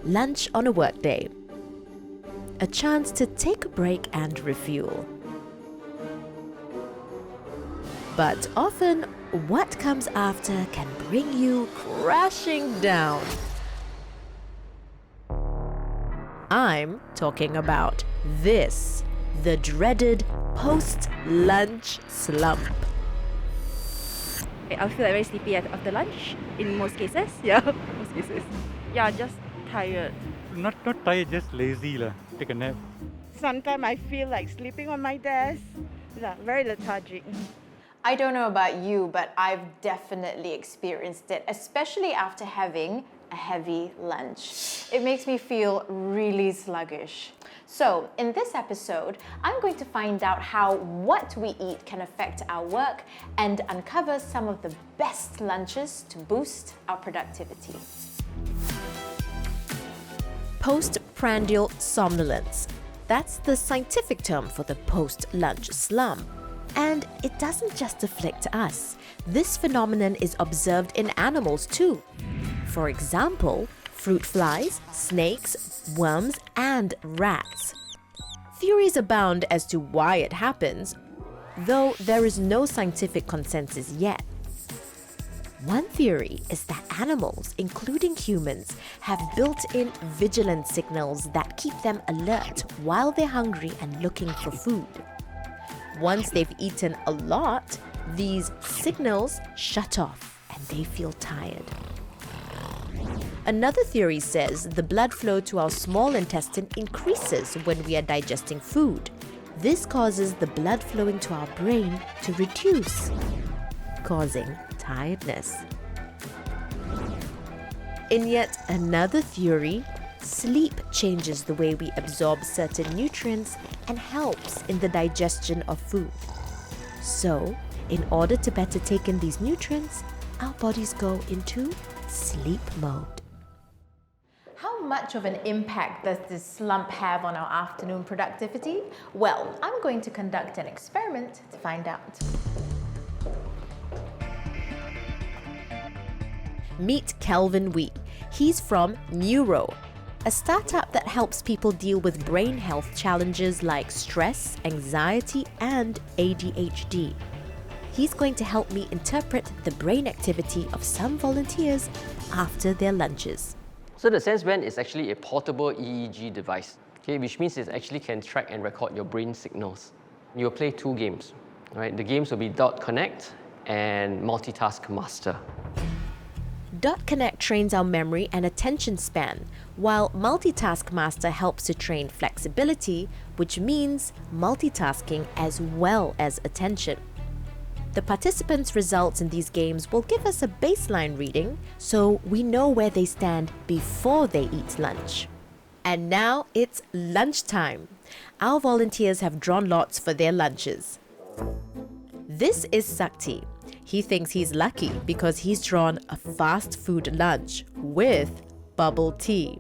lunch on a workday. A chance to take a break and refuel. But often, what comes after can bring you crashing down. I'm talking about this, the dreaded post-lunch slump. I'll feel very sleepy after lunch in most cases. Yeah, most cases. Yeah, just tired. Not tired, just lazy lah. Take a nap. Sometimes I feel like sleeping on my desk. Yeah, very lethargic. I don't know about you, but I've definitely experienced it, especially after having a heavy lunch. It makes me feel really sluggish. So, in this episode, I'm going to find out how what we eat can affect our work and uncover some of the best lunches to boost our productivity. Postprandial somnolence. That's the scientific term for the post-lunch slump. And it doesn't just afflict us. This phenomenon is observed in animals too. For example, fruit flies, snakes, worms, and rats. Theories abound as to why it happens, though there is no scientific consensus yet. One theory is that animals, including humans, have built-in vigilance signals that keep them alert while they're hungry and looking for food. Once they've eaten a lot, these signals shut off and they feel tired. Another theory says the blood flow to our small intestine increases when we are digesting food. This causes the blood flowing to our brain to reduce, causing tiredness. In yet another theory, sleep changes the way we absorb certain nutrients and helps in the digestion of food. So, in order to better take in these nutrients, our bodies go into sleep mode. How much of an impact does this slump have on our afternoon productivity? Well, I'm going to conduct an experiment to find out. Meet Kelvin Wee. He's from Neuro, a startup that helps people deal with brain health challenges like stress, anxiety, and ADHD. He's going to help me interpret the brain activity of some volunteers after their lunches. So the SenseBand is actually a portable EEG device, okay, which means it actually can track and record your brain signals. You'll play two games, right? The games will be Dot Connect and Multitask Master. Dot Connect trains our memory and attention span, while Multitask Master helps to train flexibility, which means multitasking as well as attention. The participants' results in these games will give us a baseline reading, so we know where they stand before they eat lunch. And now it's lunchtime. Our volunteers have drawn lots for their lunches. This is Sakti. He thinks he's lucky because he's drawn a fast food lunch with bubble tea.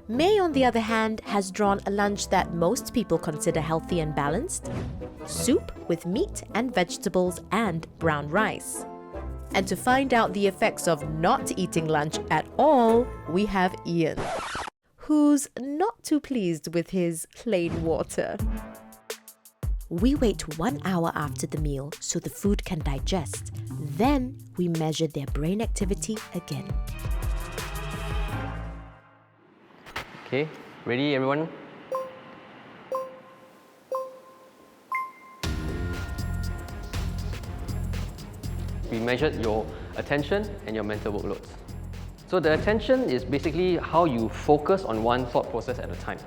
May, on the other hand, has drawn a lunch that most people consider healthy and balanced: soup with meat and vegetables and brown rice. And to find out the effects of not eating lunch at all, we have Ian, who's not too pleased with his plain water. We wait 1 hour after the meal so the food can digest. Then we measure their brain activity again. Okay, ready everyone? We measured your attention and your mental workloads. So the attention is basically how you focus on one thought process at a time.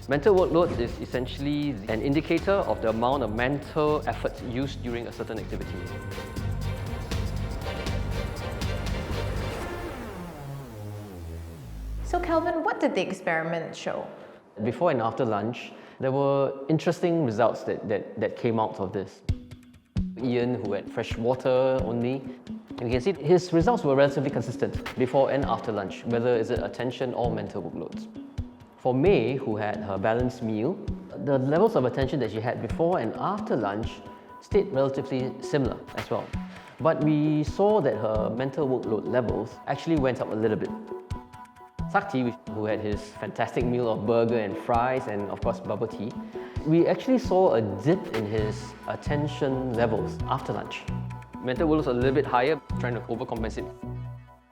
Mental workload is essentially an indicator of the amount of mental effort used during a certain activity. So Kelvin, what did the experiment show? Before and after lunch, there were interesting results that came out of this. Ian, who had fresh water only, and you can see his results were relatively consistent before and after lunch, whether it's attention or mental workloads. For May, who had her balanced meal, the levels of attention that she had before and after lunch stayed relatively similar as well. But we saw that her mental workload levels actually went up a little bit. Sakti, who had his fantastic meal of burger and fries and of course bubble tea, we actually saw a dip in his attention levels after lunch. Mental was a little bit higher, trying to overcompensate.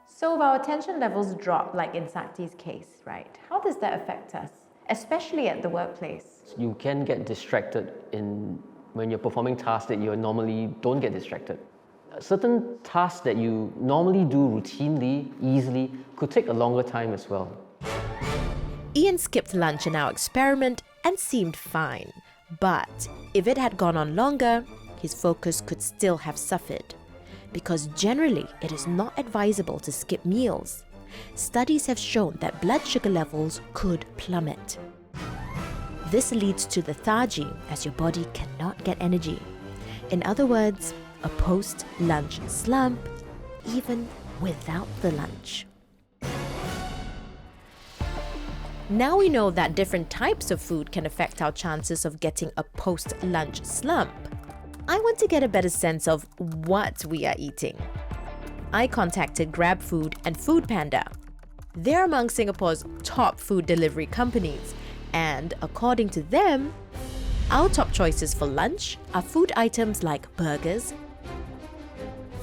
So if our attention levels drop, like in Sakti's case, right, how does that affect us, especially at the workplace? You can get distracted when you're performing tasks that you normally don't get distracted. Certain tasks that you normally do routinely, easily, could take a longer time as well. Ian skipped lunch in our experiment and seemed fine. But if it had gone on longer, his focus could still have suffered. Because generally, it is not advisable to skip meals. Studies have shown that blood sugar levels could plummet. This leads to lethargy as your body cannot get energy. In other words, a post-lunch slump, even without the lunch. Now we know that different types of food can affect our chances of getting a post-lunch slump. I want to get a better sense of what we are eating. I contacted GrabFood and Foodpanda. They're among Singapore's top food delivery companies, and according to them, our top choices for lunch are food items like burgers,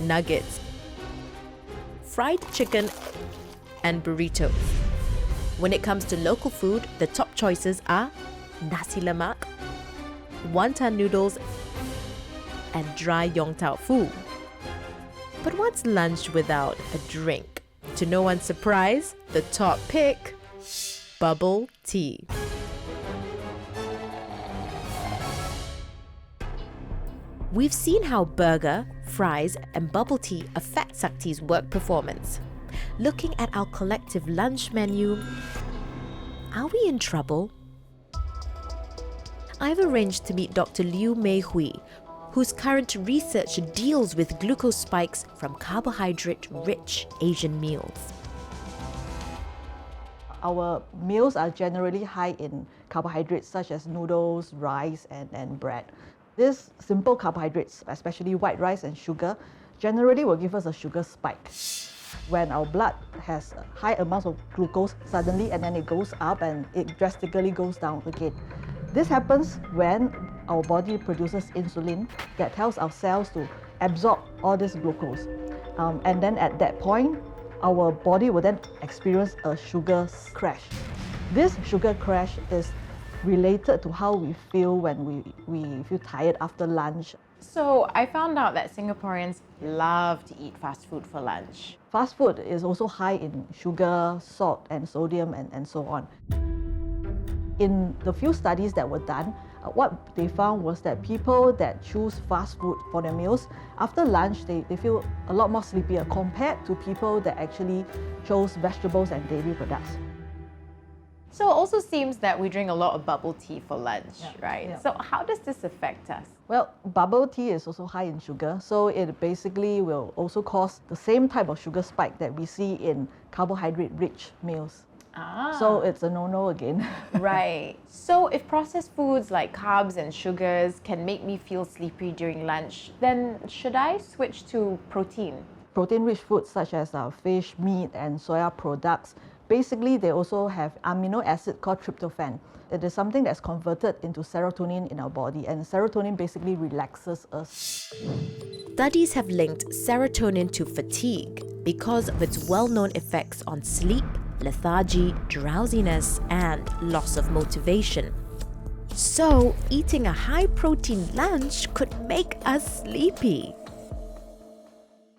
nuggets, fried chicken, and burritos. When it comes to local food, the top choices are nasi lemak, wonton noodles, and dry yong tau foo. But what's lunch without a drink? To no one's surprise, the top pick, bubble tea. We've seen how burger, fries, and bubble tea affect Sakti's work performance. Looking at our collective lunch menu, are we in trouble? I've arranged to meet Dr. Liu Mei Hui, whose current research deals with glucose spikes from carbohydrate-rich Asian meals. Our meals are generally high in carbohydrates such as noodles, rice, and bread. These simple carbohydrates, especially white rice and sugar, generally will give us a sugar spike. When our blood has high amounts of glucose suddenly and then it goes up and it drastically goes down again. This happens when our body produces insulin that tells our cells to absorb all this glucose. And then at that point, our body will then experience a sugar crash. This sugar crash is related to how we feel when we feel tired after lunch. So I found out that Singaporeans love to eat fast food for lunch. Fast food is also high in sugar, salt, and sodium, and so on. In the few studies that were done, what they found was that people that choose fast food for their meals, after lunch, they feel a lot more sleepier compared to people that actually chose vegetables and dairy products. So it also seems that we drink a lot of bubble tea for lunch, right? Yeah. So how does this affect us? Well, bubble tea is also high in sugar, so it basically will also cause the same type of sugar spike that we see in carbohydrate-rich meals. So it's a no-no again. Right. So if processed foods like carbs and sugars can make me feel sleepy during lunch, then should I switch to protein? Protein-rich foods such as fish, meat, and soya products, basically they also have amino acid called tryptophan. It is something that's converted into serotonin in our body, and serotonin basically relaxes us. Studies have linked serotonin to fatigue because of its well-known effects on sleep, lethargy, drowsiness, and loss of motivation. So, eating a high-protein lunch could make us sleepy.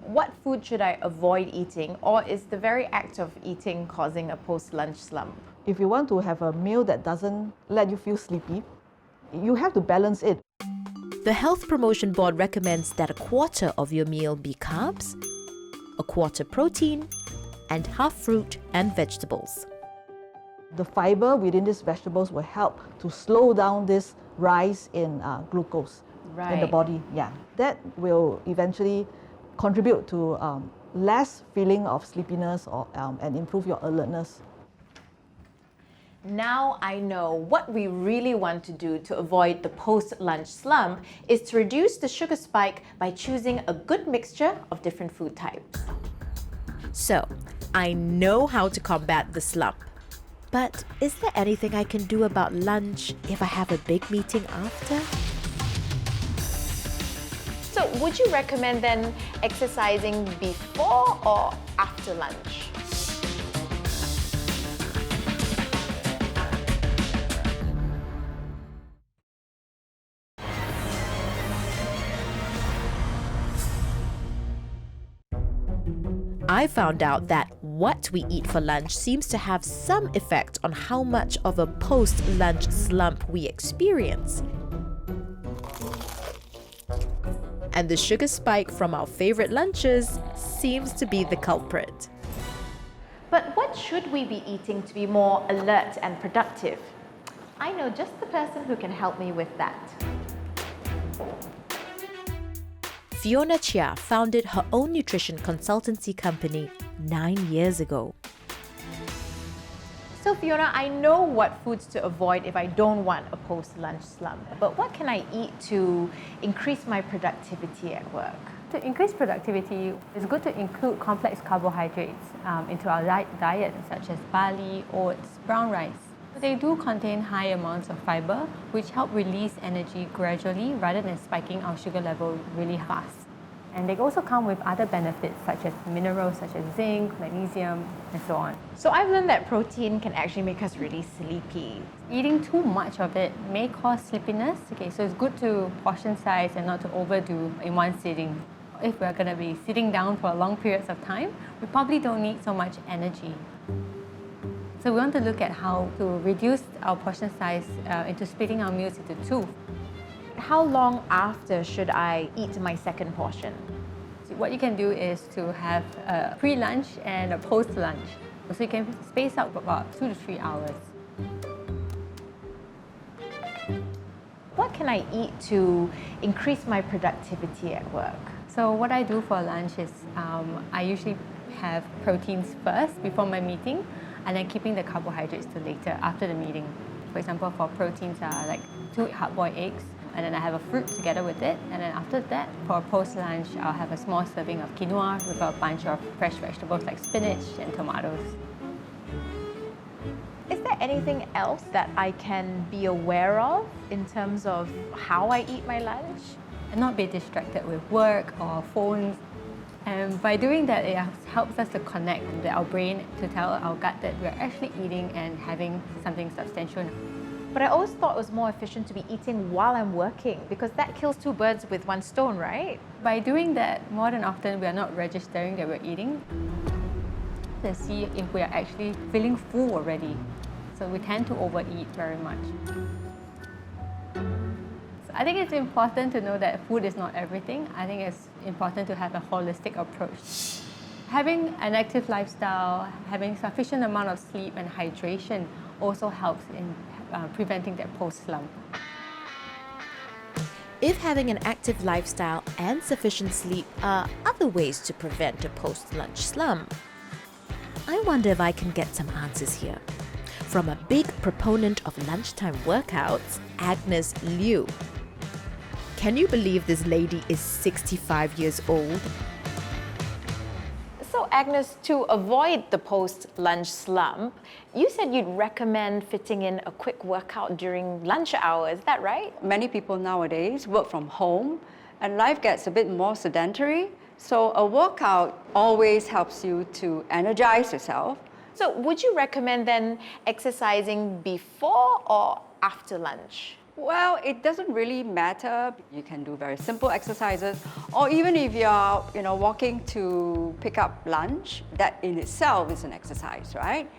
What food should I avoid eating, or is the very act of eating causing a post-lunch slump? If you want to have a meal that doesn't let you feel sleepy, you have to balance it. The Health Promotion Board recommends that a quarter of your meal be carbs, a quarter protein, and half fruit and vegetables. The fiber within these vegetables will help to slow down this rise in glucose in the body. Yeah, that will eventually contribute to less feeling of sleepiness and improve your alertness. Now I know what we really want to do to avoid the post-lunch slump is to reduce the sugar spike by choosing a good mixture of different food types. So, I know how to combat the slump. But is there anything I can do about lunch if I have a big meeting after? So would you recommend then exercising before or after lunch? I found out that what we eat for lunch seems to have some effect on how much of a post-lunch slump we experience. And the sugar spike from our favorite lunches seems to be the culprit. But what should we be eating to be more alert and productive? I know just the person who can help me with that. Fiona Chia founded her own nutrition consultancy company 9 years ago. So Fiona, I know what foods to avoid if I don't want a post-lunch slump, but what can I eat to increase my productivity at work? To increase productivity, it's good to include complex carbohydrates into our diet, such as barley, oats, brown rice. They do contain high amounts of fiber, which help release energy gradually rather than spiking our sugar level really fast. And they also come with other benefits such as minerals such as zinc, magnesium, and so on. So I've learned that protein can actually make us really sleepy. Eating too much of it may cause sleepiness. Okay, so it's good to portion size and not to overdo in one sitting. If we're going to be sitting down for long periods of time, we probably don't need so much energy. So we want to look at how to reduce our portion size into splitting our meals into two. How long after should I eat my second portion? So what you can do is to have a pre-lunch and a post-lunch. So you can space out about 2 to 3 hours. What can I eat to increase my productivity at work? So what I do for lunch is I usually have proteins first before my meeting, and then keeping the carbohydrates to later after the meeting. For example, for proteins, like 2 hard-boiled eggs, and then I have a fruit together with it. And then after that, for post-lunch, I'll have a small serving of quinoa with a bunch of fresh vegetables like spinach and tomatoes. Is there anything else that I can be aware of in terms of how I eat my lunch? And not be distracted with work or phones. And by doing that, it helps us to connect our brain to tell our gut that we're actually eating and having something substantial. But I always thought it was more efficient to be eating while I'm working because that kills 2 birds with 1 stone, right? By doing that, more than often, we are not registering that we're eating to see if we are actually feeling full already. So we tend to overeat very much. I think it's important to know that food is not everything. I think it's important to have a holistic approach. Having an active lifestyle, having sufficient amount of sleep and hydration also helps in preventing that post-slump. If having an active lifestyle and sufficient sleep are other ways to prevent a post-lunch slump, I wonder if I can get some answers here. From a big proponent of lunchtime workouts, Agnes Liu. Can you believe this lady is 65 years old? So Agnes, to avoid the post-lunch slump, you said you'd recommend fitting in a quick workout during lunch hour, is that right? Many people nowadays work from home and life gets a bit more sedentary. So a workout always helps you to energize yourself. So would you recommend then exercising before or after lunch? Well, it doesn't really matter. You can do very simple exercises, or even if you're, walking to pick up lunch, that in itself is an exercise, right?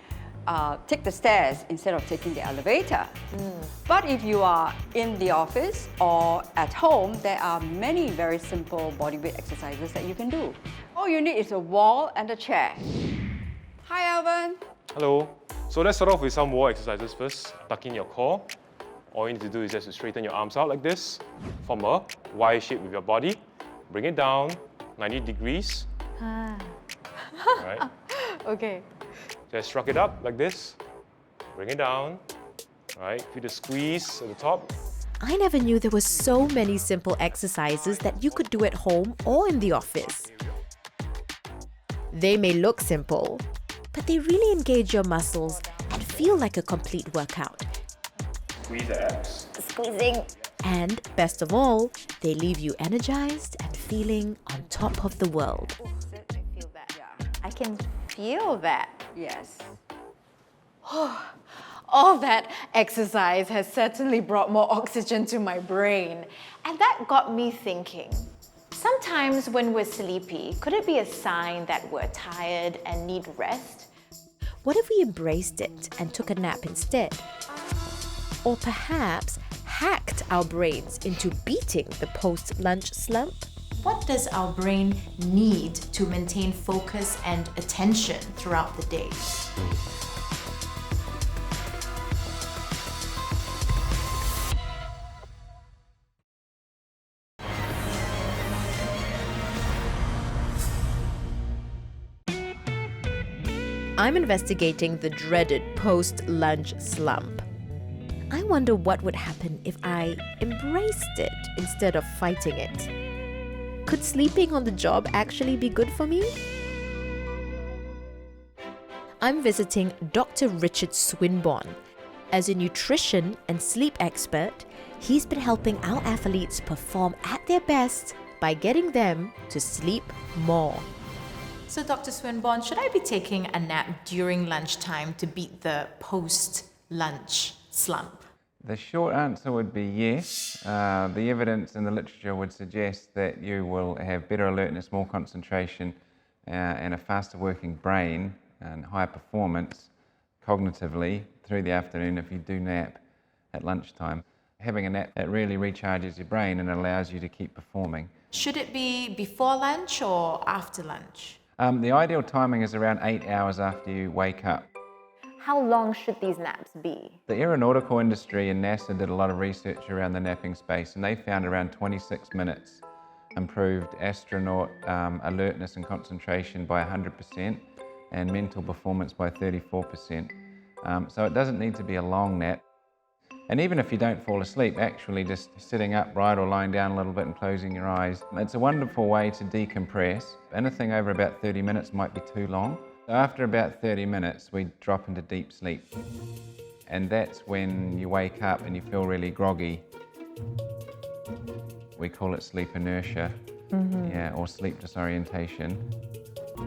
Take the stairs instead of taking the elevator. But if you are in the office or at home, there are many very simple bodyweight exercises that you can do. All you need is a wall and a chair. Hi, Alvin. Hello. So let's start off with some wall exercises first. Tuck in your core. All you need to do is just to straighten your arms out like this, form a Y shape with your body. Bring it down 90 degrees. Right. Okay. Just shrug it up like this. Bring it down. Right. Feel the squeeze at the top. I never knew there were so many simple exercises that you could do at home or in the office. They may look simple, but they really engage your muscles and feel like a complete workout. Squeeze the abs. Squeezing. And best of all, they leave you energized and feeling on top of the world. I can feel that. Yes. All that exercise has certainly brought more oxygen to my brain. And that got me thinking. Sometimes when we're sleepy, could it be a sign that we're tired and need rest? What if we embraced it and took a nap instead? Or perhaps hacked our brains into beating the post-lunch slump? What does our brain need to maintain focus and attention throughout the day? I'm investigating the dreaded post-lunch slump. I wonder what would happen if I embraced it instead of fighting it. Could sleeping on the job actually be good for me? I'm visiting Dr. Richard Swinburne. As a nutrition and sleep expert, he's been helping our athletes perform at their best by getting them to sleep more. So, Dr. Swinburne, should I be taking a nap during lunchtime to beat the post-lunch slump? The short answer would be yes. The evidence in the literature would suggest that you will have better alertness, more concentration, and a faster working brain and higher performance cognitively through the afternoon if you do nap at lunchtime. Having a nap, it really recharges your brain and allows you to keep performing. Should it be before lunch or after lunch? The ideal timing is around 8 hours after you wake up. How long should these naps be? The aeronautical industry and NASA did a lot of research around the napping space, and they found around 26 minutes improved astronaut alertness and concentration by 100% and mental performance by 34%. So it doesn't need to be a long nap. And even if you don't fall asleep, actually just sitting upright or lying down a little bit and closing your eyes, it's a wonderful way to decompress. Anything over about 30 minutes might be too long. So after about 30 minutes, we drop into deep sleep. And that's when you wake up and you feel really groggy. We call it sleep inertia, or sleep disorientation.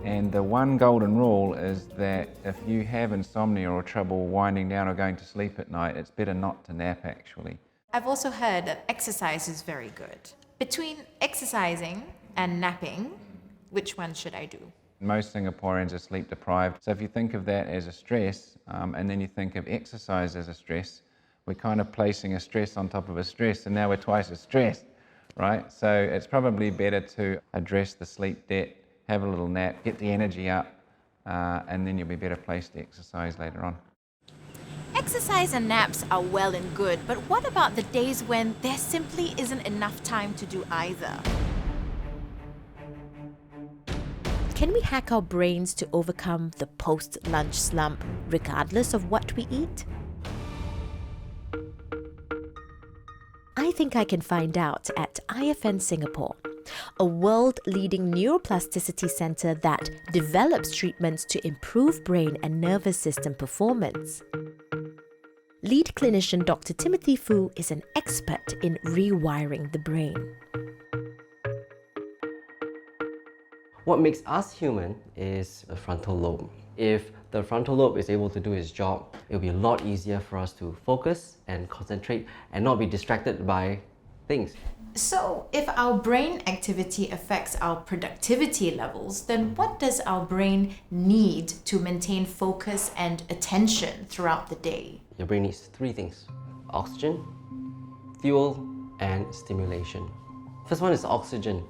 And the one golden rule is that if you have insomnia or trouble winding down or going to sleep at night, it's better not to nap actually. I've also heard that exercise is very good. Between exercising and napping, which one should I do? Most Singaporeans are sleep deprived. So if you think of that as a stress, and then you think of exercise as a stress, we're kind of placing a stress on top of a stress, and now we're twice as stressed, right? So it's probably better to address the sleep debt, have a little nap, get the energy up, and then you'll be better placed to exercise later on. Exercise and naps are well and good, but what about the days when there simply isn't enough time to do either? Can we hack our brains to overcome the post-lunch slump regardless of what we eat? I think I can find out at IFN Singapore, a world-leading neuroplasticity center that develops treatments to improve brain and nervous system performance. Lead clinician Dr. Timothy Foo is an expert in rewiring the brain. What makes us human is the frontal lobe. If the frontal lobe is able to do its job, it'll be a lot easier for us to focus and concentrate and not be distracted by things. So, if our brain activity affects our productivity levels, then what does our brain need to maintain focus and attention throughout the day? Your brain needs three things: oxygen, fuel, and stimulation. First one is oxygen.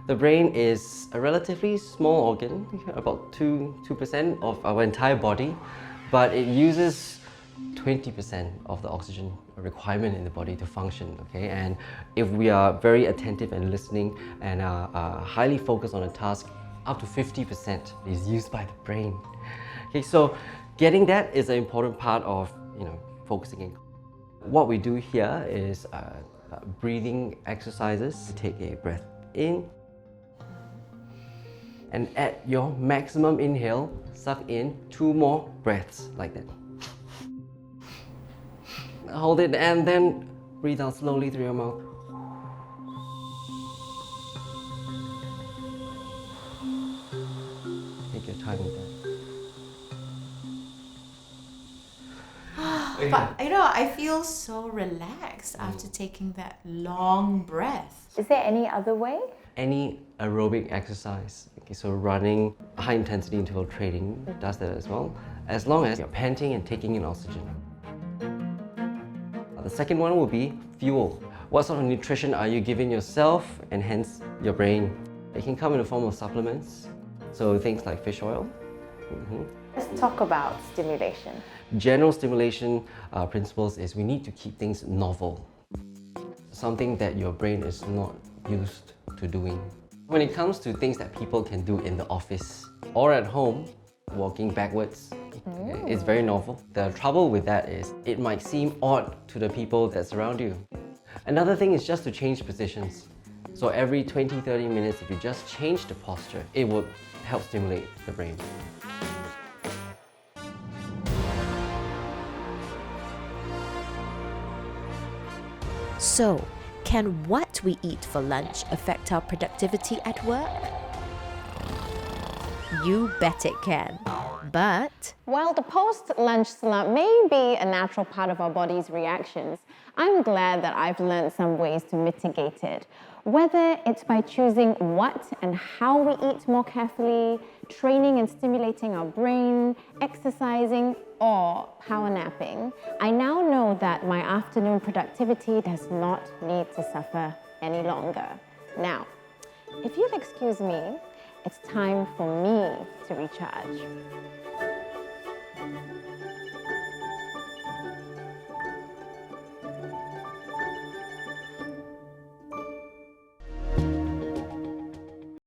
The brain is a relatively small organ, about 2% of our entire body, but it uses 20% of the oxygen requirement in the body to function, okay? And if we are very attentive and listening and are highly focused on a task, up to 50% is used by the brain. Okay, so getting that is an important part of, focusing in. What we do here is breathing exercises. Take a breath in And at your maximum inhale, suck in 2 more breaths like that. Hold it and then breathe out slowly through your mouth. Take your time with that. But I feel so relaxed after taking that long breath. Is there any other way? Any aerobic exercise, okay, so running, high intensity interval training does that as well, as long as you're panting and taking in oxygen. The second one will be fuel. What sort of nutrition are you giving yourself and hence your brain? It can come in the form of supplements, so things like fish oil. Let's talk about stimulation. General stimulation principles is we need to keep things novel, something that your brain is not used to doing. When it comes to things that people can do in the office or at home, walking backwards, it's very novel. The trouble with that is it might seem odd to the people that surround you. Another thing is just to change positions. So every 20-30 minutes, if you just change the posture, it will help stimulate the brain. So, can what we eat for lunch affect our productivity at work? You bet it can. But while the post-lunch slump may be a natural part of our body's reactions, I'm glad that I've learned some ways to mitigate it. Whether it's by choosing what and how we eat more carefully, training and stimulating our brain, exercising, or power napping, I now know that my afternoon productivity does not need to suffer any longer. Now, if you'll excuse me, it's time for me to recharge.